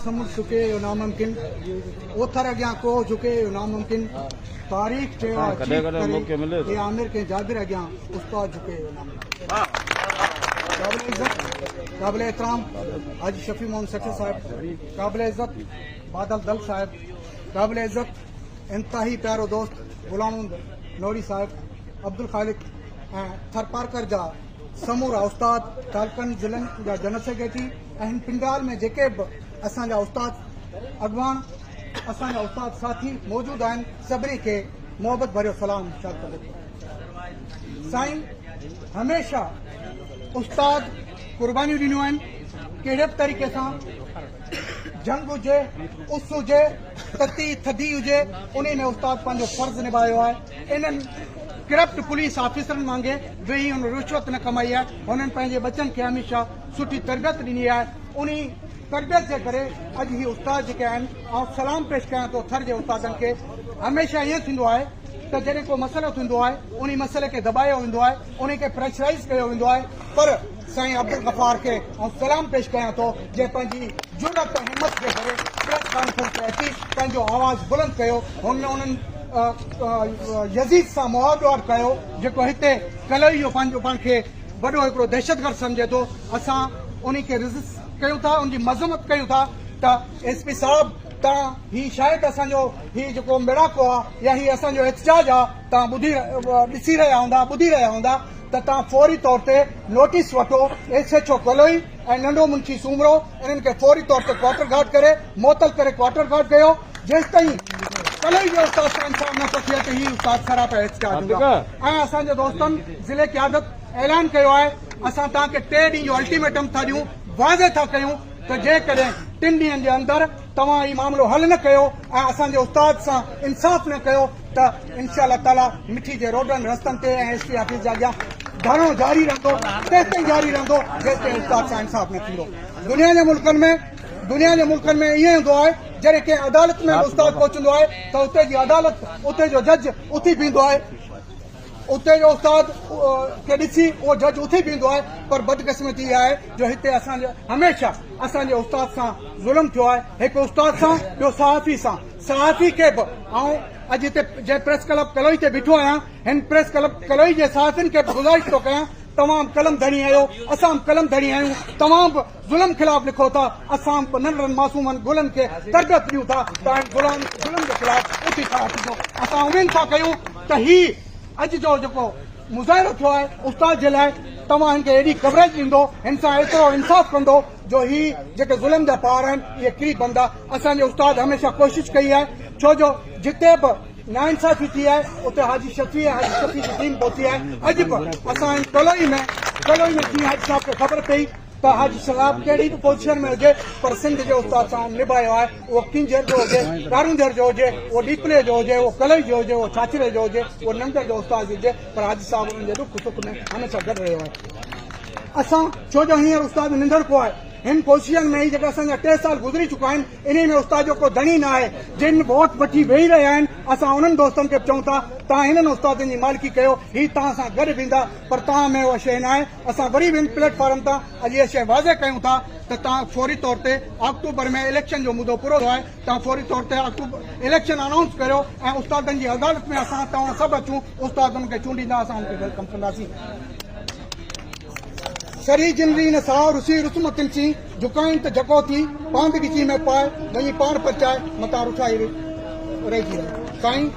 समुद्र झुके यो नामुमकिन ओथर अॻियां को झुके यो नामुमकिन तारीख़ चयो ये आमिर के जाबिर अॻियां उस्ताद झुके यो नामुमकिन काबिल इज्जत काबिल एहतराम हाजी शफी मोहम्मद सखी साहब काबिल इज्जत बादल दल साहब काबिल इज्जत इंतहाई प्यारो दोस्त गुलाम नौरी साहब अब्दुल खालिक थरपारकर जा समूरा उस्ताद तालकन ज़िलनि जा जनरल सेक्रेटरी हिन पिंडाल में जेके बि असांजा उस्ताद अॻवान असांजा उस्ताद साथी मौजूद आहिनि सभिनी खे मोहबत भरियो सलाम साईं हमेशह उस्ताद क़ुर्बानियूं ॾिनियूं आहिनि कहिड़े बि तरीक़े सां जंग हुजे उस हुजे तती थधी हुजे उन में उस्ताद पंहिंजो फर्ज़ निभायो आहे इन्हनि करप्ट पुलिस ऑफिसरनि वांगुरु वेही हुन रिश्वत न कमाई आहे हुननि पंहिंजे बचनि खे हमेशह सुठी तरबियत ॾिनी आहे उन तरबियत जे करे अॼु ही उस्ताद जेके आहिनि ऐं सलाम पेश कयां थो थर जे उस्तादनि खे हमेशह ईअं थींदो आहे त जॾहिं को मसइलो थींदो आहे उन मसइले खे दॿायो वेंदो आहे उन खे प्रेशराइज़ कयो वेंदो आहे पर साईं अब्दुल गफ़ार खे सलाम पेश कयां थो जे पंहिंजी जुरत हिम्मत जे करे प्रेस कॉन्फ्रेंस ते अची पंहिंजो आवाज़ बुलंद कयो उन्हनि यज़ीद सां मुआवज़ो कयो जेको हिते कलई जो पंहिंजो पाण खे वॾो हिकिड़ो दहशतगर्द सम्झे थो असां उन खे रिज़िस्ट कयूं था उनजी मज़म्मत कयूं था त एसपी साहब तव्हां ही शायदि असांजो ही जेको मिड़ाको आहे या ही असांजो एहतजाज आहे तव्हां ॾिसी रहिया हूंदा ॿुधी रहिया हूंदा त तव्हां फौरी तौर ते नोटिस वठो SHO कलोई ऐं नंढो मुंशी सूमरो इन्हनि खे फौरी तौर ते क्वार्टर गार्ड करे मुअतल करे क्वार्टर गार्ड कयो जेसिताईं कलोई जो उस्ताद सां इंसाफ़ न थो थिए त ही उस्ताद सरापा एहतजाज हूंदा ऐं असांजे दोस्तनि ज़िले क़यादत ऐलान कयो आहे असां तव्हांखे 3 ॾींहं जो अल्टीमेटम था ॾियूं वाज़े था कयूं त जेकॾहिं 3 ॾींहंनि जे अंदरि तव्हां ही मामिलो हल न कयो ऐं असांजे उस्ताद सां इंसाफ़ न कयो त इंशा अल्लाह ताला मिठी जे रोडनि रस्तनि ते ऐं SP ऑफिस जे अॻियां धरणो जारी रहंदो तेसिताईं जारी रहंदो जेसिताईं उस्ताद सां इंसाफ़ न थींदो दुनिया जे मुल्कनि में ईअं हूंदो आहे जॾहिं कंहिं अदालत में उस्ताद पहुचंदो आहे त उते जी अदालत उते जो जज उथी बीहंदो आहे उते जो उस्ताद खे ॾिसी उहो जज उथी बीहंदो आहे पर बदकिस्मती इहा आहे जो हिते हमेशह असांजे उस्ताद सां ज़ुल्म थियो आहे हिकु उस्ताद सां ॿियो सहाफ़ी खे बि ऐं अॼु हिते जंहिं प्रेस क्लब कलोई ते बीठो आहियां हिन प्रेस क्लब कलोई जे सहाफ़ियुनि खे बि गुज़ारिश थो कयां तमामु कलम धणी आहियो असां बि कलम धणी आहियूं तमामु बि ज़ुल्म ख़िलाफ़ लिखो था असां बि नंढड़नि मासूमनि गुलनि खे तरबियत ॾियूं था त ज़ुल्म जे ख़िलाफ़ उथी था अचिजो असां उमेद था कयूं त ही अॼु जो जेको मुज़ाहिरो थियो आहे उस्ताद जे लाइ तव्हां हिन खे एॾी कवरेज ॾींदो हिन सां एतिरो इंसाफ़ कंदो जो ही जेके ज़ुल्म जा पार आहिनि इहे किरी पवंदा असांजे उस्ताद हमेशह कोशिशि कई आहे छो जो जिते बि नाइंसाफ़ी थी आहे उते हाजी शफ़ी जी टीम पहुती आहे अॼु बि असां कलोई में जीअं हाजी साहब खे ख़बर पई त हाजी साहब कहिड़ी बि पोज़ीशन में हुजे पर सिंध जे उस्ताद सां निभायो आहे उहो किंजर जो हुजे कारूंजर जो हुजे उहो डीपले जो हुजे उहो कलोई जो हुजे उहो छाछरे जो हुजे उहो नंढे जो उस्ताद हुजे पर हाजी साहब उन्हनि जे दुख सुख में हमेशह गॾु रहियो आहे असां छो जो हींअर उस्ताद नंढड़ को आहे हिन पोज़ीशन में ई जेका असांजा 3 साल गुज़री चुका आहिनि इन में उस्ताद जो को धणी न आहे जिन वोट वठी वेही रहिया आहिनि असां उन्हनि दोस्तनि खे चऊं था तव्हां हिननि उस्तादनि जी मालिकी कयो ही तव्हां सां गॾु बीहंदा पर तव्हां में उहा शइ न आहे असां वरी बि प्लेटफॉर्म तां अॼु इहा शइ वाज़े कयूं था त तव्हां फौरी तौर ते अक्टूबर में इलेक्शन जो मुदो पूरो थियो आहे तव्हां फौरी तौर ते इलेक्शन अनाउंस करियो ऐं उस्तादनि जी अदालत में असां तव्हां सभु अचूं उस्तादनि खे चूंडींदा असां उनखे वेलकम कंदासीं शरी जिंदगी न साह रुसी रुसमतिन सी झुकाइन त जको थी पांदगी में पाए वही पाण पचाए मता रुठाई रहिजी साईं